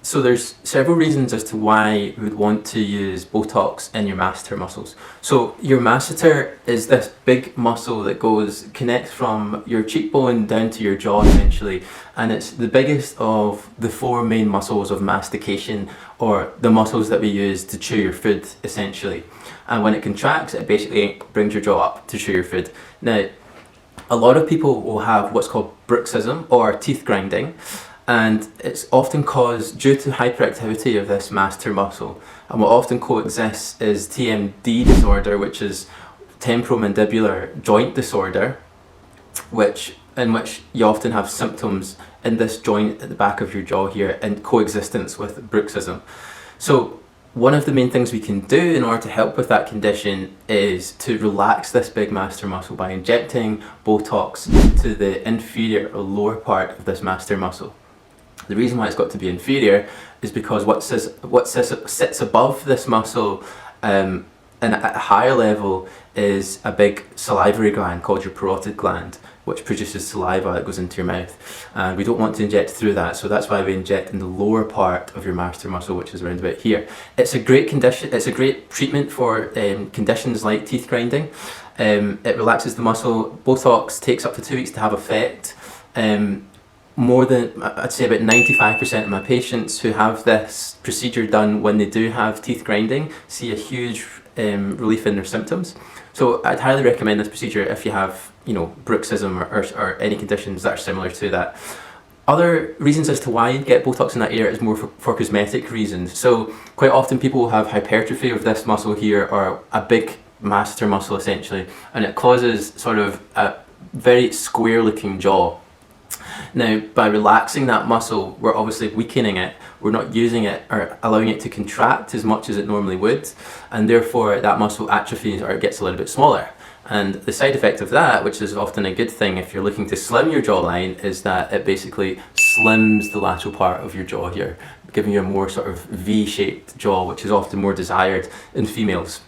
So there's several reasons as to why we would want to use Botox in your masseter muscles. So your masseter is this big muscle that connects from your cheekbone down to your jaw essentially, and it's the biggest of the four main muscles of mastication, or the muscles that we use to chew your food essentially. And when it contracts, it basically brings your jaw up to chew your food. Now, a lot of people will have what's called bruxism or teeth grinding, and it's often caused due to hyperactivity of this masseter muscle. And what often coexists is TMD disorder, which is temporomandibular joint disorder, in which you often have symptoms in this joint at the back of your jaw here in coexistence with bruxism. So one of the main things we can do in order to help with that condition is to relax this big masseter muscle by injecting Botox to the inferior or lower part of this masseter muscle. The reason why it's got to be inferior is because what sits above this muscle and at a higher level is a big salivary gland called your parotid gland, which produces saliva that goes into your mouth. And we don't want to inject through that, so that's why we inject in the lower part of your masseter muscle, which is around about here. It's a great condition, it's a great treatment for conditions like teeth grinding. It relaxes the muscle. Botox takes up to 2 weeks to have effect. More than, I'd say about 95% of my patients who have this procedure done when they do have teeth grinding see a huge relief in their symptoms. So I'd highly recommend this procedure if you have, bruxism or any conditions that are similar to that. Other reasons as to why you'd get Botox in that area is more for cosmetic reasons. So quite often people will have hypertrophy of this muscle here, or a big masseter muscle essentially, and it causes sort of a very square looking jaw. Now, by relaxing that muscle, we're obviously weakening it. We're not using it or allowing it to contract as much as it normally would, and therefore that muscle atrophies or it gets a little bit smaller. And the side effect of that, which is often a good thing if you're looking to slim your jawline, is that it basically slims the lateral part of your jaw here, giving you a more sort of V-shaped jaw, which is often more desired in females.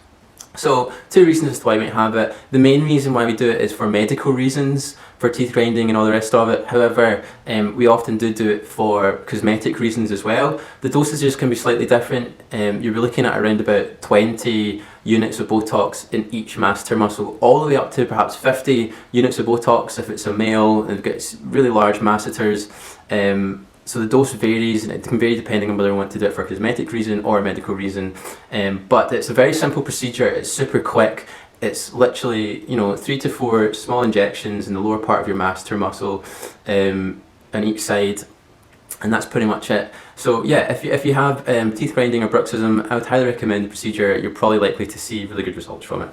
So, two reasons as to why we might have it. The main reason why we do it is for medical reasons, for teeth grinding and all the rest of it. However, we often do it for cosmetic reasons as well. The dosages can be slightly different. You'll be looking at around about 20 units of Botox in each masseter muscle, all the way up to perhaps 50 units of Botox if it's a male and gets really large masseters. So the dose varies, and it can vary depending on whether we want to do it for a cosmetic reason or a medical reason. But it's a very simple procedure. It's super quick. It's literally 3 to 4 small injections in the lower part of your masseter muscle on each side, and that's pretty much it. So yeah, if you have teeth grinding or bruxism, I would highly recommend the procedure. You're probably likely to see really good results from it.